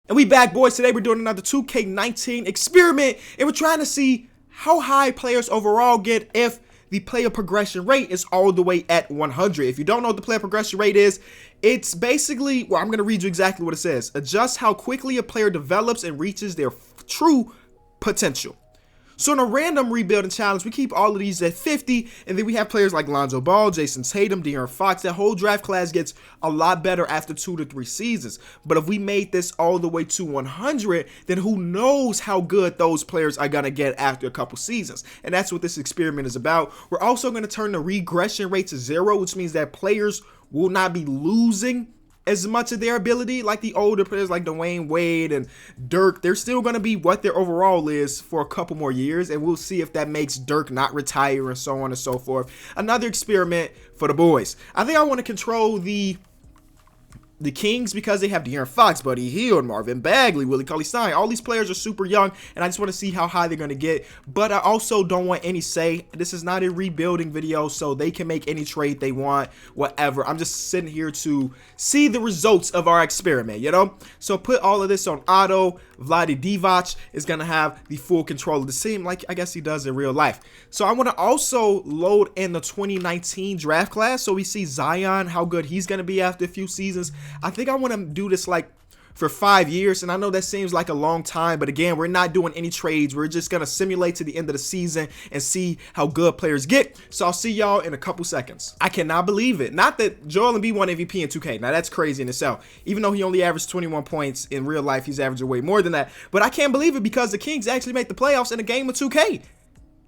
And we back, boys. Today we're doing another 2K19 experiment, and we're trying to see how high players overall get if the player progression rate is all the way at 100. If you don't know what the player progression rate is, it's basically, well, I'm going to read you exactly what it says. Adjust how quickly a player develops and reaches their true potential. So in a random rebuilding challenge, we keep all of these at 50, and then we have players like Lonzo Ball, Jason Tatum, De'Aaron Fox. That whole draft class gets a lot better after 2 to 3 seasons. But if we made this all the way to 100, then who knows how good those players are going to get after a couple seasons. And that's what this experiment is about. We're also going to turn the regression rate to 0, which means that players will not be losing as much of their ability. Like the older players like Dwayne Wade and Dirk, they're still going to be what their overall is for a couple more years, and we'll see if that makes Dirk not retire and so on and so forth. Another experiment for the boys. I think I want to control the Kings because they have De'Aaron Fox, Buddy Hield, Marvin Bagley, Willie Cauley-Stein. All these players are super young, and I just want to see how high they're going to get. But I also don't want any say. This is not a rebuilding video, so they can make any trade they want, whatever. I'm just sitting here to see the results of our experiment, you know? So put all of this on auto. Vlade Divac is going to have the full control of the team, like I guess he does in real life. So I want to also load in the 2019 draft class, so we see Zion, how good he's going to be after a few seasons. I think I want to do this like for 5 years, and I know that seems like a long time, but again, we're not doing any trades. We're just going to simulate to the end of the season and see how good players get. So I'll see y'all in a couple seconds. I cannot believe it. Not that Joel Embiid won MVP in 2K. Now that's crazy in itself. Even though he only averaged 21 points, in real life he's averaging way more than that. But I can't believe it because the Kings actually make the playoffs in a game of 2K.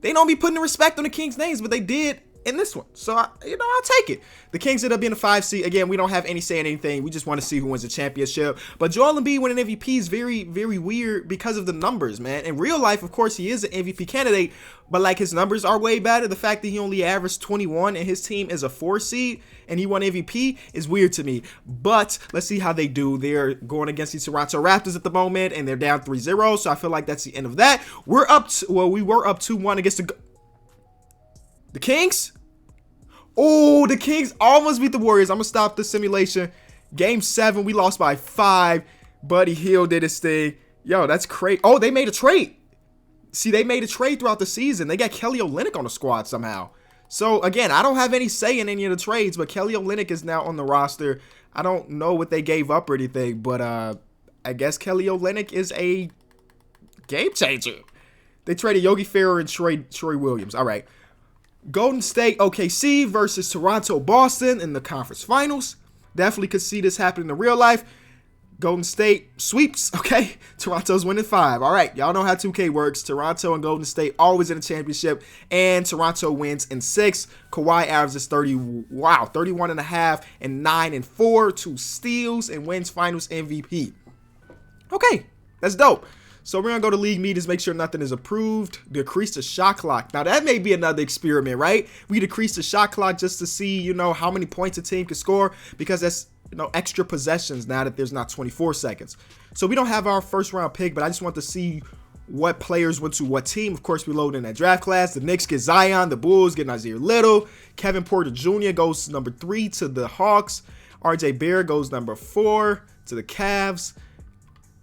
They don't be putting the respect on the Kings' names, but they did in this one. So, I'll take it. The Kings ended up being a 5 seed. Again, we don't have any say in anything. We just want to see who wins the championship. But Joel Embiid winning MVP is very, very weird because of the numbers, man. In real life, of course, he is an MVP candidate, but like his numbers are way better. The fact that he only averaged 21 and his team is a 4 seed and he won MVP is weird to me. But let's see how they do. They're going against the Toronto Raptors at the moment, and they're down 3-0. So I feel like that's the end of that. We were up 2-1 against the Kings. Oh, the Kings almost beat the Warriors. I'm going to stop the simulation. Game 7, we lost by 5. Buddy Hield did his thing. Yo, that's crazy. Oh, they made a trade. See, they made a trade throughout the season. They got Kelly Olynyk on the squad somehow. So, again, I don't have any say in any of the trades, but Kelly Olynyk is now on the roster. I don't know what they gave up or anything, but I guess Kelly Olynyk is a game changer. They traded Yogi Ferrell and Troy Williams. All right. Golden State OKC versus Toronto Boston in the conference finals. Definitely could see this happening in real life. Golden State sweeps, okay? Toronto's winning 5. All right, y'all know how 2K works. Toronto and Golden State always in a championship, and Toronto wins in 6. Kawhi averages 31 and a half and 9 and 4, 2 steals, and wins finals MVP. Okay, that's dope. So we're going to go to league meetings, make sure nothing is approved, decrease the shot clock. Now, that may be another experiment, right? We decrease the shot clock just to see, how many points a team can score, because that's, extra possessions now that there's not 24 seconds. So we don't have our first round pick, but I just want to see what players went to what team. Of course, we load in that draft class. The Knicks get Zion, the Bulls get Nasir Little, Kevin Porter Jr. goes number 3 to the Hawks, RJ Barrett goes number 4 to the Cavs.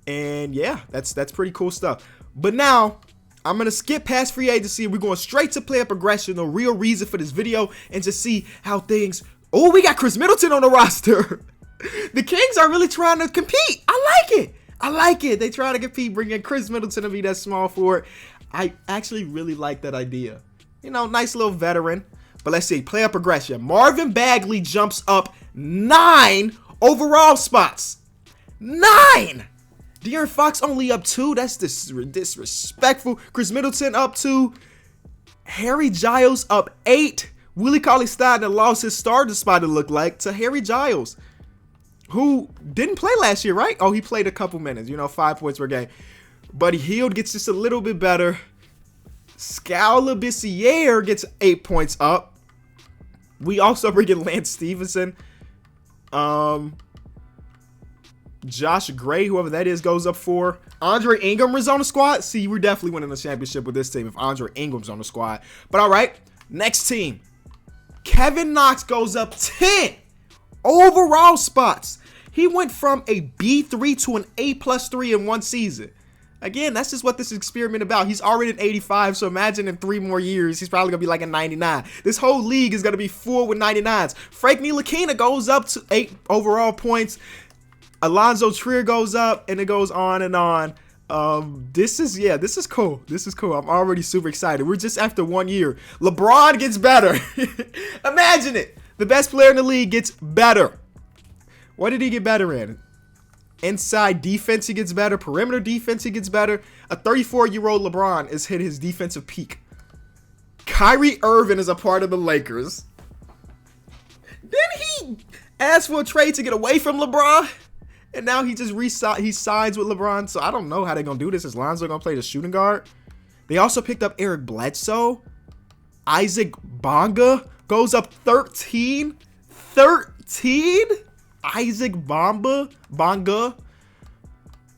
And yeah, that's pretty cool stuff. But now I'm going to skip past free agency. We're going straight to player progression, the real reason for this video, and just see how things. Oh, we got Chris Middleton on the roster. The Kings are really trying to compete. I like it. They try to compete, bring in Chris Middleton to be that small forward. I actually really like that idea. Nice little veteran. But let's see, player progression. Marvin Bagley jumps up 9 overall spots. 9! De'Aaron Fox only up 2. That's disrespectful. Chris Middleton up 2. Harry Giles up 8. Willie Cauley-Stein lost his starting spot, it looked like, to Harry Giles, who didn't play last year, right? Oh, he played a couple minutes, 5 points per game. Buddy Hield gets just a little bit better. Skal Labissiere gets 8 points up. We also bring in Lance Stevenson. Josh Gray, whoever that is, goes up 4. Andre Ingram is on the squad. See, we're definitely winning the championship with this team if Andre Ingram's on the squad. But all right, next team. Kevin Knox goes up 10 overall spots. He went from a B3 to an A+3 in one season. Again, that's just what this experiment about. He's already an 85, so imagine in 3 more years, he's probably going to be like a 99. This whole league is going to be full with 99s. Frank Ntilikina goes up to 8 overall points. Alonzo Trier goes up, and it goes on and on. This is cool. This is cool. I'm already super excited. We're just after 1 year. LeBron gets better. Imagine it. The best player in the league gets better. What did he get better in? Inside defense, he gets better. Perimeter defense, he gets better. A 34-year-old LeBron has hit his defensive peak. Kyrie Irving is a part of the Lakers. Didn't he ask for a trade to get away from LeBron? And now he just he signs with LeBron. So I don't know how they're going to do this. Is Lonzo going to play the shooting guard? They also picked up Eric Bledsoe. Isaac Bonga goes up 13. 13? Isaac Bonga.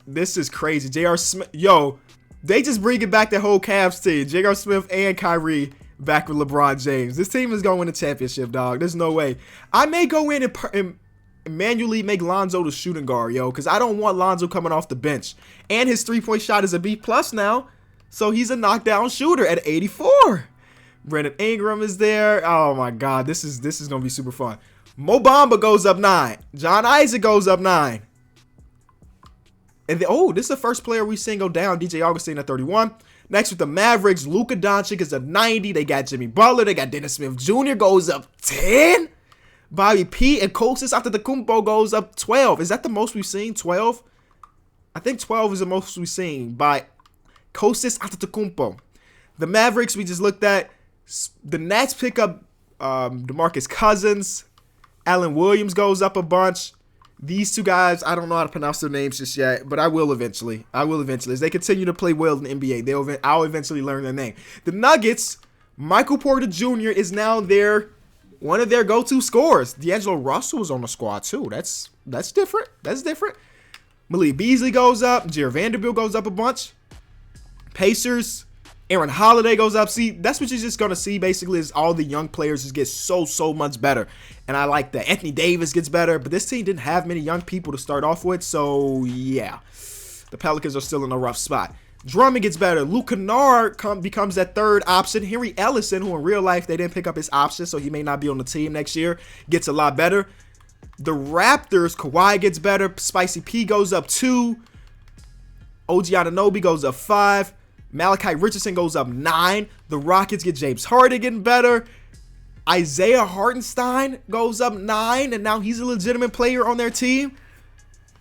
This is crazy. J.R. Smith. Yo, they just bringing back the whole Cavs team. J.R. Smith and Kyrie back with LeBron James. This team is going to win the championship, dog. There's no way. I may go in and manually make Lonzo the shooting guard, yo, because I don't want Lonzo coming off the bench. And his 3-point shot is a B+ now, so he's a knockdown shooter at 84. Brandon Ingram is there. Oh my God, this is gonna be super fun. Mo Bamba goes up 9. John Isaac goes up 9. And this is the first player we've seen go down. DJ Augustine at 31. Next with the Mavericks, Luka Doncic is a 90. They got Jimmy Butler. They got Dennis Smith Jr. goes up 10. Bobby P. and Kostas Antetokounmpo goes up 12. Is that the most we've seen? 12? I think 12 is the most we've seen by Kostas Antetokounmpo. The Mavericks we just looked at. The Nets pick up DeMarcus Cousins. Allen Williams goes up a bunch. These two guys, I don't know how to pronounce their names just yet, but I will eventually. As they continue to play well in the NBA, I'll eventually learn their name. The Nuggets, Michael Porter Jr. is now one of their go-to scorers. D'Angelo Russell was on the squad too. That's different. That's different. Malik Beasley goes up. Jared Vanderbilt goes up a bunch. Pacers, Aaron Holiday goes up. See, that's what you're just going to see basically is all the young players just get so much better. And I like that. Anthony Davis gets better, but this team didn't have many young people to start off with. So, yeah, the Pelicans are still in a rough spot. Drummond gets better. Luke Kennard becomes that third option. Henry Ellison, who in real life they didn't pick up his option, so he may not be on the team next year, gets a lot better. The Raptors, Kawhi gets better. Spicy P goes up 2. OG Anunoby goes up 5. Malachi Richardson goes up 9. The Rockets get James Harden getting better. Isaiah Hartenstein goes up 9, and now he's a legitimate player on their team.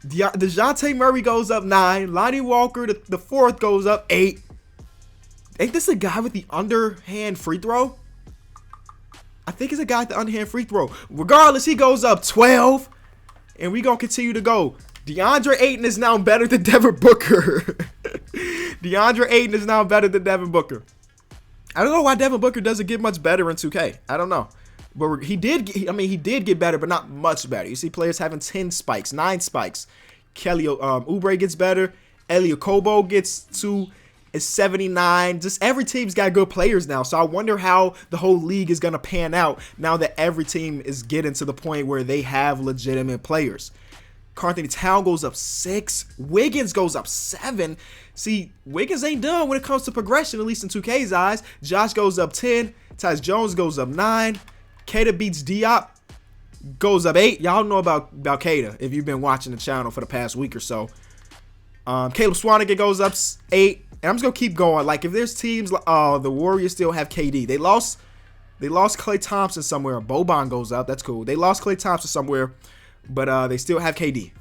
DeJounte Murray goes up 9. Lonnie Walker, the fourth, goes up 8. Ain't this a guy with the underhand free throw? I think it's a guy with the underhand free throw. Regardless, he goes up 12. And we're going to continue to go. DeAndre Ayton is now better than Devin Booker. DeAndre Ayton is now better than Devin Booker. I don't know why Devin Booker doesn't get much better in 2K. I don't know. But he did get better, but not much better. You see players having 10 spikes, 9 spikes. Kelly Oubre gets better. Elie Okobo gets to 79. Just every team's got good players now. So I wonder how the whole league is going to pan out now that every team is getting to the point where they have legitimate players. Karl-Anthony Towns goes up 6. Wiggins goes up 7. See, Wiggins ain't done when it comes to progression, at least in 2K's eyes. Josh goes up 10. Tyus Jones goes up 9. Keita beats Diop, goes up 8. Y'all know about Keita if you've been watching the channel for the past week or so. Caleb Swanigan goes up 8. And I'm just going to keep going. Like, if there's teams, the Warriors still have KD. They lost Klay Thompson somewhere. Boban goes up. That's cool. They lost Klay Thompson somewhere, but they still have KD.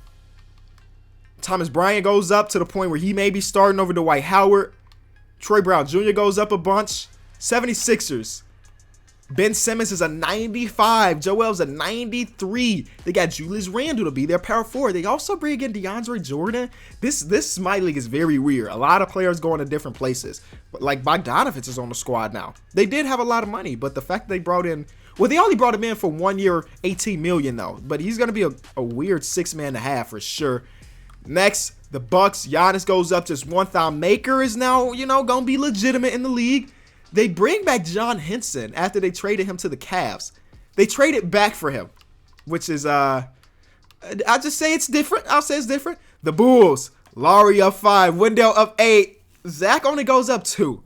Thomas Bryant goes up to the point where he may be starting over Dwight Howard. Troy Brown Jr. goes up a bunch. 76ers. Ben Simmons is a 95. Joel's a 93. They got Julius Randle to be their power forward. They also bring in DeAndre Jordan. This my league is very weird. A lot of players going to different places. But like Bogdanovich is on the squad now. They did have a lot of money, but the fact they brought in, well, they only brought him in for 1 year, $18 million though. But he's gonna be a weird 6-man-and-a-half for sure. Next, the Bucks. Giannis goes up just 1. Thon Maker is now, gonna be legitimate in the league. They bring back John Henson after they traded him to the Cavs. They traded back for him, which is I just say it's different. I'll say it's different. The Bulls, Laurie up 5, Wendell up 8, Zach only goes up 2.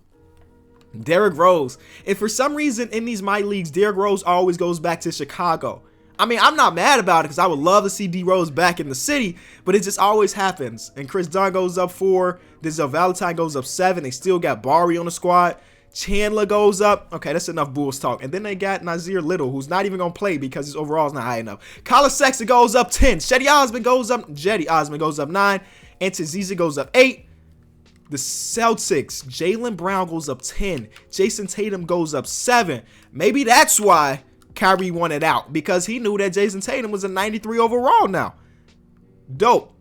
Derrick Rose. And for some reason in these my leagues, Derrick Rose always goes back to Chicago. I mean, I'm not mad about it because I would love to see D Rose back in the city, but it just always happens. And Chris Dunn goes up 4. Denzel Valentine goes up 7. They still got Bari on the squad. Chandler goes up. Okay, that's enough Bulls talk. And then they got Nasir Little, who's not even going to play because his overall is not high enough. Colin Sexton goes up 10. Jetty Osman goes up 9. Ante Zizic goes up 8. The Celtics, Jaylen Brown goes up 10. Jason Tatum goes up 7. Maybe that's why Kyrie wanted out, because he knew that Jason Tatum was a 93 overall now. Dope.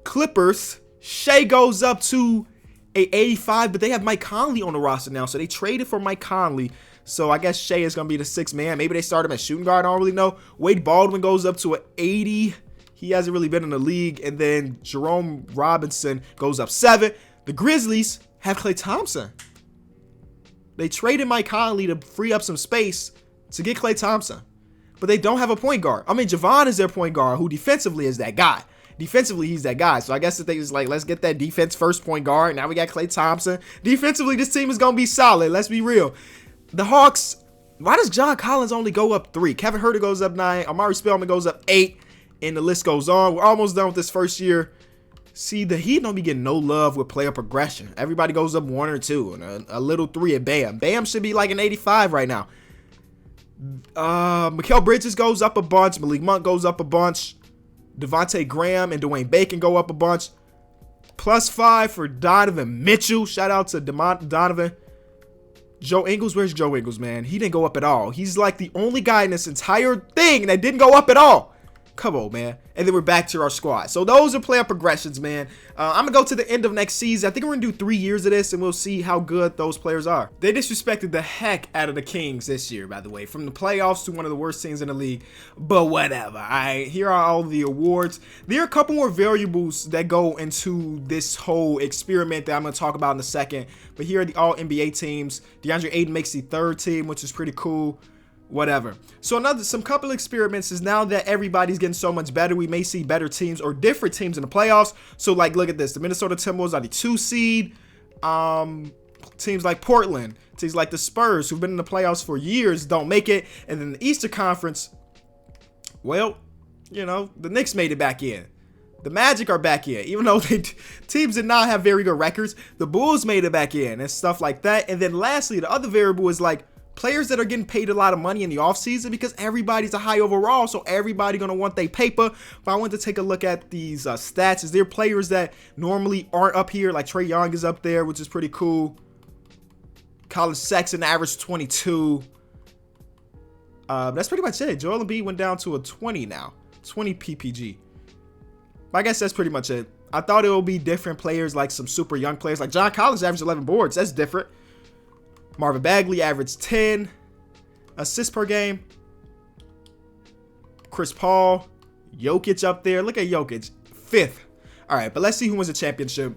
Clippers, Shea goes up to a 85, but they have Mike Conley on the roster now, so they traded for Mike Conley. So I guess Shea is going to be the 6th man. Maybe they start him at shooting guard. I don't really know. Wade Baldwin goes up to an 80. He hasn't really been in the league. And then Jerome Robinson goes up 7. The Grizzlies have Klay Thompson. They traded Mike Conley to free up some space to get Klay Thompson. But they don't have a point guard. I mean, Javon is their point guard, who defensively is that guy. Defensively, he's that guy. So I guess the thing is like, let's get that defense first point guard. Now we got Klay Thompson. Defensively, this team is going to be solid. Let's be real. The Hawks, why does John Collins only go up 3? Kevin Huerter goes up 9. Amari Spellman goes up 8. And the list goes on. We're almost done with this first year. See, the Heat don't be getting no love with player progression. Everybody goes up 1 or 2 and a little 3 at Bam. Bam should be like an 85 right now. Mikal Bridges goes up a bunch. Malik Monk goes up a bunch. Devontae Graham and Dwayne Bacon go up a bunch. +5 for Donovan Mitchell. Shout out to Donovan. Joe Ingles, where's Joe Ingles, man? He didn't go up at all. He's like the only guy in this entire thing that didn't go up at all. Come on, man. And then we're back to our squad. So those are player progressions, man. I'm going to go to the end of next season. I think we're going to do 3 years of this, and we'll see how good those players are. They disrespected the heck out of the Kings this year, by the way. From the playoffs to one of the worst teams in the league. But whatever. All right, here are all the awards. There are a couple more variables that go into this whole experiment that I'm going to talk about in a second. But here are the all-NBA teams. DeAndre Ayton makes the 3rd team, which is pretty cool. Whatever. So some couple experiments is now that everybody's getting so much better, we may see better teams or different teams in the playoffs. So like, look at this. The Minnesota Timberwolves are the 2 seed. Teams like Portland, teams like the Spurs, who've been in the playoffs for years, don't make it. And then the Eastern Conference, well, you know, the Knicks made it back in. The Magic are back in, even though teams did not have very good records. The Bulls made it back in and stuff like that. And then lastly, the other variable is like players that are getting paid a lot of money in the offseason, because everybody's a high overall, so everybody going to want their paper. But I want to take a look at these stats. Is there players that normally aren't up here? Like Trae Young is up there, which is pretty cool. Colin Sexton averaged 22. That's pretty much it. Joel Embiid went down to a 20 now. 20 PPG. I guess that's pretty much it. I thought it would be different players, like some super young players. Like John Collins averaged 11 boards. That's different. Marvin Bagley averaged 10 assists per game. Chris Paul, Jokic up there. Look at Jokic, 5th. All right, but let's see who wins the championship.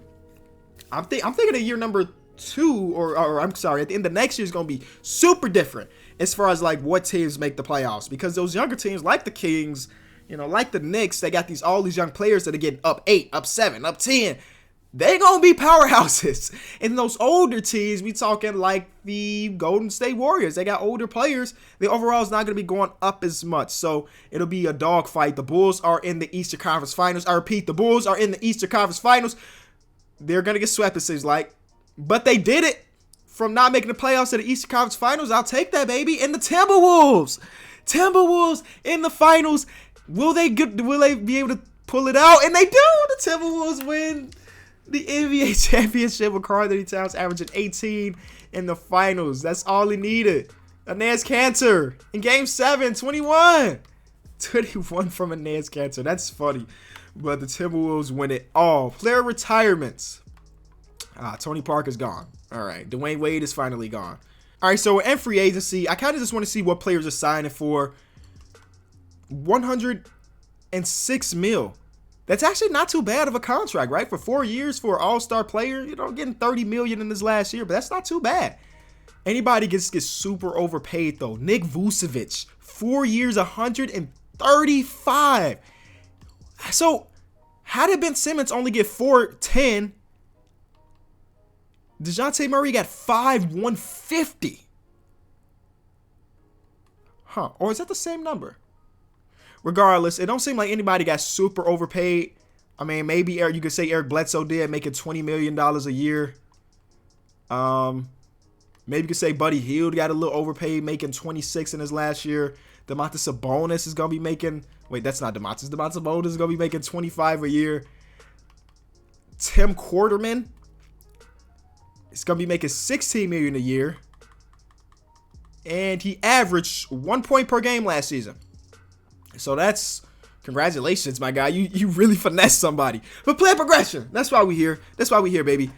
I'm thinking of year number 2, or I'm sorry, at the end of next year is going to be super different as far as like what teams make the playoffs, because those younger teams like the Kings, you know, like the Knicks, they got all these young players that are getting up 8, up 7, up 10. They gonna be powerhouses. And those older teams, we talking like the Golden State Warriors. They got older players. The overall is not gonna be going up as much. So it'll be a dogfight. The Bulls are in the Eastern Conference Finals. I repeat, the Bulls are in the Eastern Conference Finals. They're gonna get swept, it seems like. But they did it from not making the playoffs to the Eastern Conference Finals. I'll take that, baby. And the Timberwolves in the finals. Will they be able to pull it out? And they do. The Timberwolves win the NBA championship with Karl-Anthony Towns averaging 18 in the finals. That's all he needed. Enes Kanter in Game 7, 21. 21 from Enes Kanter. That's funny. But the Timberwolves win it all. Player retirements. Tony Parker's gone. All right. Dwayne Wade is finally gone. All right, so we're in free agency. I kind of just want to see what players are signing for. 106 mil. That's actually not too bad of a contract, right? For 4 years for an all-star player, you know, getting 30 million in this last year, but that's not too bad. Anybody gets super overpaid though. Nick Vucevic, 4 years, 135. So how did Ben Simmons only get 410? DeJounte Murray got 150. Huh. Or is that the same number? Regardless, it don't seem like anybody got super overpaid. I mean, maybe you could say Eric Bledsoe did, making $20 million a year. Maybe you could say Buddy Hield got a little overpaid, making 26 in his last year. Domantas Sabonis is going to be making... Wait, that's not Domantas. Domantas Sabonis is going to be making 25 a year. Tim Quarterman is going to be making $16 million a year. And he averaged 1 point per game last season. So that's... Congratulations, my guy. You really finessed somebody. But player progression. That's why we're here. That's why we're here, baby.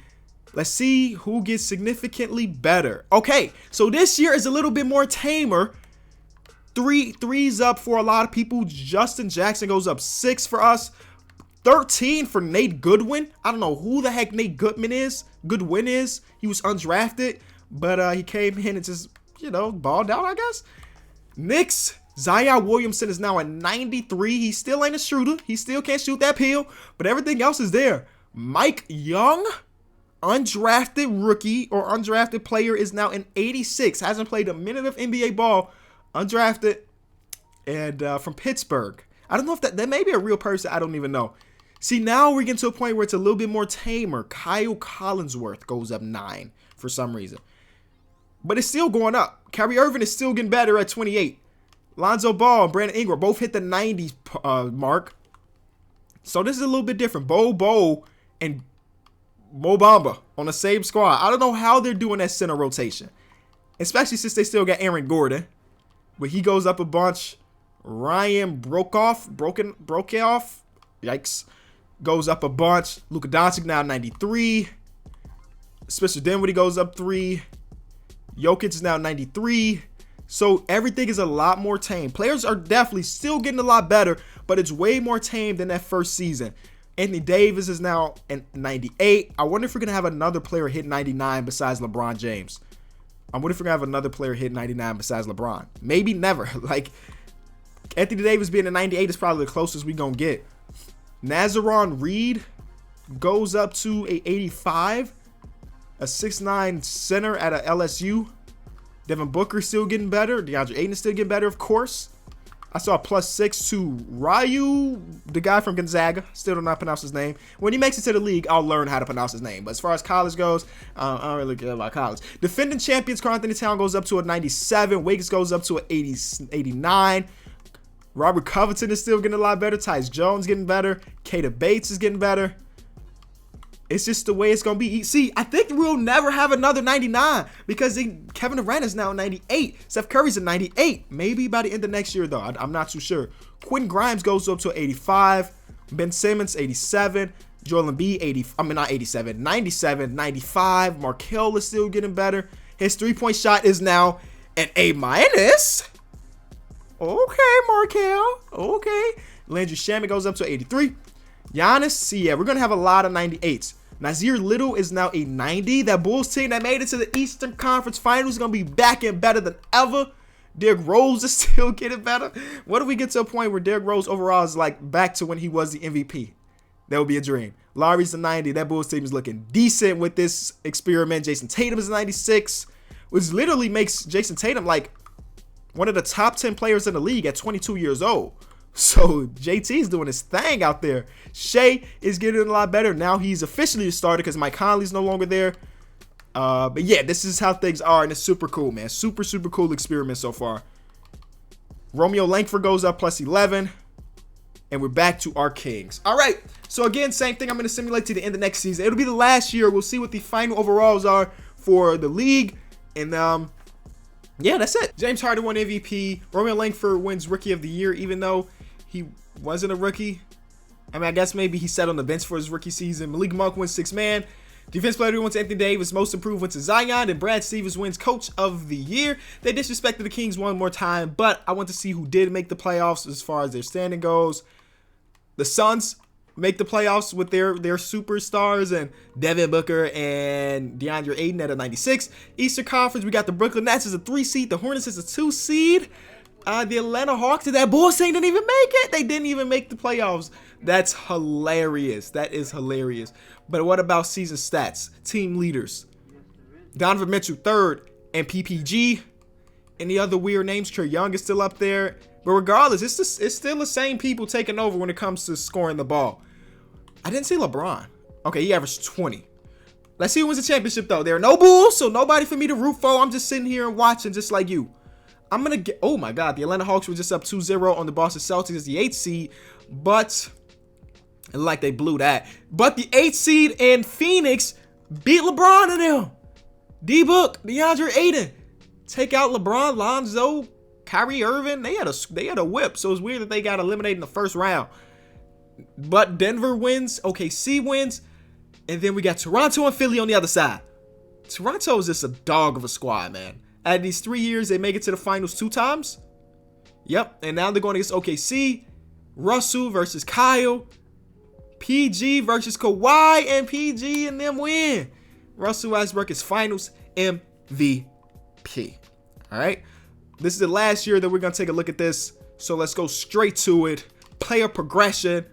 Let's see who gets significantly better. Okay, so this year is a little bit more tamer. Threes up for a lot of people. Justin Jackson goes up 6 for us. 13 for Nate Goodwin. I don't know who the heck Nate Goodwin is. He was undrafted, but he came in and just, balled out, I guess. Knicks, Zion Williamson is now at 93. He still ain't a shooter. He still can't shoot that pill, but everything else is there. Mike Young, undrafted rookie or undrafted player, is now in 86. Hasn't played a minute of NBA ball. Undrafted, and from Pittsburgh. I don't know if that may be a real person. I don't even know. See, now we're getting to a point where it's a little bit more tamer. Kyle Collinsworth goes up 9 for some reason. But it's still going up. Kyrie Irving is still getting better at 28. Lonzo Ball and Brandon Ingram both hit the 90s mark. So this is a little bit different. Bo and Mo Bamba on the same squad. I don't know how they're doing that center rotation. Especially since they still got Aaron Gordon. But he goes up a bunch. Ryan Brokoff, yikes, goes up a bunch. Luka Doncic now 93. Spencer Dinwiddie goes up 3. Jokic is now 93. So everything is a lot more tame. Players are definitely still getting a lot better, but it's way more tame than that first season. Anthony Davis is now at 98. I wonder if we're going to have another player hit 99 besides LeBron James. I wonder if we're going to have another player hit 99 besides LeBron. Maybe never. Like, Anthony Davis being a 98 is probably the closest we're going to get. Nazaron Reed goes up to a 85. A 6'9 center at a LSU. Devin Booker still getting better. DeAndre Ayton is still getting better, of course. I saw a +6 to Ryu, the guy from Gonzaga. Still don't know how to pronounce his name. When he makes it to the league, I'll learn how to pronounce his name. But as far as college goes, I don't really care about college. Defending champions, Karl Anthony Towns goes up to a 97. Wiggins goes up to a 89. Robert Covington is still getting a lot better. Tyus Jones getting better. Keita Bates is getting better. It's just the way it's going to be. See, I think we'll never have another 99 because Kevin Durant is now 98. Steph Curry's a 98. Maybe by the end of next year, though. I'm not too sure. Quentin Grimes goes up to 85. Ben Simmons, 87. Joel Embiid, 97. 95. Markelle is still getting better. His three-point shot is now an A-. Okay, Markelle. Okay. Landry Shamet goes up to 83. Giannis, see, yeah, we're going to have a lot of 98s. Nasir Little is now a 90. That Bulls team that made it to the Eastern Conference Finals is going to be back and better than ever. Derrick Rose is still getting better. What if we get to a point where Derrick Rose overall is like back to when he was the MVP? That would be a dream. Lowry's a 90. That Bulls team is looking decent with this experiment. Jason Tatum is a 96, which literally makes Jason Tatum like one of the top 10 players in the league at 22 years old. So JT's doing his thing out there. Shea is getting a lot better. Now he's officially a starter because Mike Conley's no longer there. But yeah, this is how things are, and it's super cool, man. Super, super cool experiment so far. Romeo Langford goes up +11. And we're back to our Kings. All right. So again, same thing. I'm going to simulate to the end of next season. It'll be the last year. We'll see what the final overalls are for the league. And yeah, that's it. James Harden won MVP. Romeo Langford wins Rookie of the Year, even though he wasn't a rookie. I mean, I guess maybe he sat on the bench for his rookie season. Malik Monk wins Sixth Man. Defense player of the year went to Anthony Davis. Most improved went to Zion. And Brad Stevens wins Coach of the Year. They disrespected the Kings one more time, but I want to see who did make the playoffs as far as their standing goes. The Suns make the playoffs with their superstars and Devin Booker and DeAndre Ayton at a 96. Eastern Conference, we got the Brooklyn Nets as a 3 seed. The Hornets as a 2 seed. The Atlanta Hawks, that Bulls team didn't even make it. They didn't even make the playoffs. That's hilarious. That is hilarious. But what about season stats? Team leaders. Donovan Mitchell, 3rd, and PPG. Any other weird names? Trae Young is still up there. But regardless, it's still the same people taking over when it comes to scoring the ball. I didn't see LeBron. Okay, he averaged 20. Let's see who wins the championship, though. There are no Bulls, so nobody for me to root for. I'm just sitting here and watching just like you. I'm going to get... Oh, my God. The Atlanta Hawks were just up 2-0 on the Boston Celtics as the 8th seed. But... like they blew that. But the 8th seed in Phoenix beat LeBron and them. D-Book, DeAndre Ayton. Take out LeBron, Lonzo, Kyrie Irving. They had a whip. So it's weird that they got eliminated in the first round. But Denver wins. OKC wins. And then we got Toronto and Philly on the other side. Toronto is just a dog of a squad, man. At these 3 years, they make it to the finals 2 times. Yep. And now they're going against OKC. Russell versus Kyle. PG versus Kawhi, and PG and them win. Russell Westbrook is finals MVP. All right. This is the last year that we're going to take a look at this. So let's go straight to it. Player progression.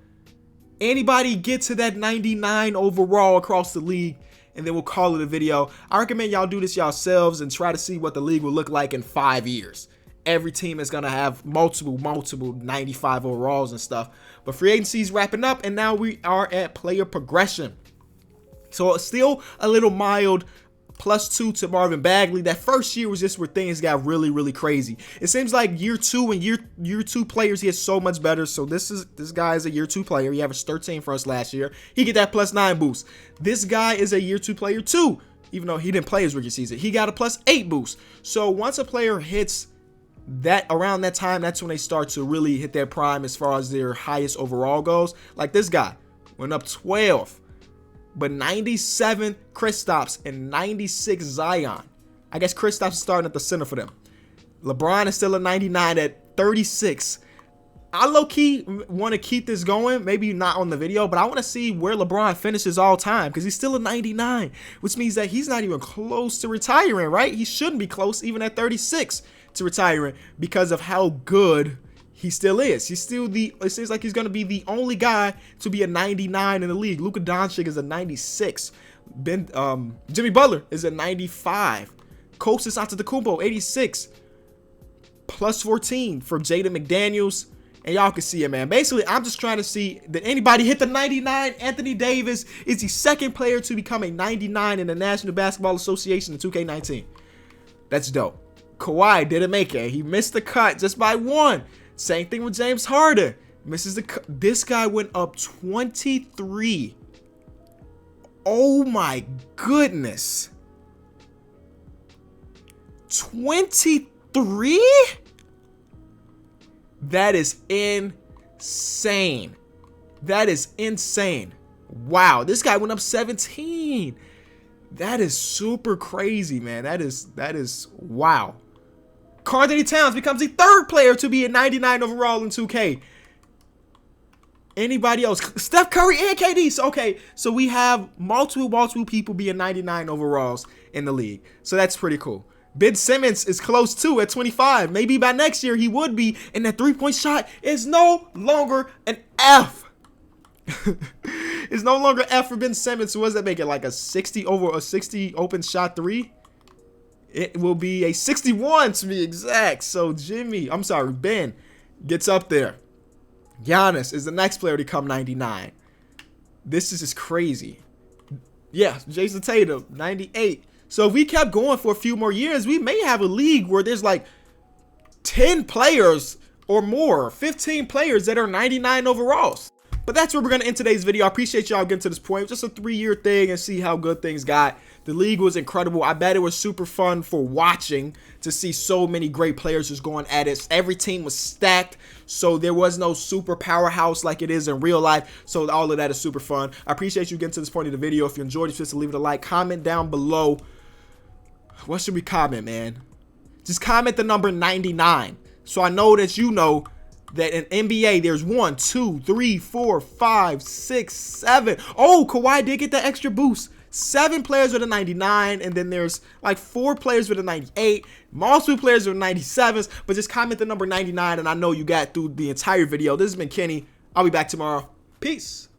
Anybody get to that 99 overall across the league, and then we'll call it a video. I recommend y'all do this yourselves and try to see what the league will look like in 5 years. Every team is going to have multiple 95 overalls and stuff. But free agency is wrapping up, and now we are at player progression. So it's still a little mild. +2 to Marvin Bagley. That first year was just where things got really, really crazy. It seems like year 2 and year 2 players get so much better. So this guy is a year 2 player. He averaged 13 for us last year. He get that +9 boost. This guy is a year 2 player too, even though he didn't play his rookie season. He got a +8 boost. So once a player hits that around that time, that's when they start to really hit their prime as far as their highest overall goes. Like this guy went up 12. But 97 Kristaps and 96 Zion. I guess Kristaps is starting at the center for them. LeBron is still a 99 at 36. I low-key want to keep this going. Maybe not on the video, but I want to see where LeBron finishes all time because he's still a 99, which means that he's not even close to retiring, right? He shouldn't be close even at 36 to retiring because of how good he still is. He's still it seems like he's going to be the only guy to be a 99 in the league. Luka Doncic is a 96. Jimmy Butler is a 95. Kostas Antetokounmpo, 86. +14 for Jaden McDaniels. And y'all can see it, man. Basically, I'm just trying to see that anybody hit the 99. Anthony Davis is the second player to become a 99 in the National Basketball Association in 2K19. That's dope. Kawhi didn't make it. He missed the cut just by 1. Same thing with James Harden. Misses the cut. This guy went up 23. Oh my goodness. 23? That is insane. That is insane. Wow, this guy went up 17. That is super crazy, man. That is wow. Karl-Anthony Towns becomes the 3rd player to be a 99 overall in 2K. Anybody else? Steph Curry and KD. So, okay, so we have multiple people being 99 overalls in the league. So that's pretty cool. Ben Simmons is close too at 25. Maybe by next year he would be. And that 3-point shot is no longer an F. It's no longer F for Ben Simmons. So what does that make it? Like a 60 open shot 3? It will be a 61 to be exact. So Ben gets up there. Giannis is the next player to come 99. This is just crazy. Yeah, Jason Tatum, 98. So if we kept going for a few more years, we may have a league where there's like 10 players or more, 15 players that are 99 overalls. But that's where we're going to end today's video. I appreciate y'all getting to this point. Just a 3-year thing and see how good things got. The league was incredible. I bet it was super fun for watching to see so many great players just going at it. Every team was stacked, so there was no super powerhouse like it is in real life. So all of that is super fun. I appreciate you getting to this point of the video. If you enjoyed it, just leave it a like. Comment down below. What should we comment, man? Just comment the number 99. So I know that you know that in NBA, there's 1, 2, 3, 4, 5, 6, 7. Oh, Kawhi did get that extra boost. 7 players with a 99, and then there's like 4 players with a 98, multiple players with 97s, but just comment the number 99 and I know you got through the entire video. This has been Kenny. I'll be back tomorrow. Peace.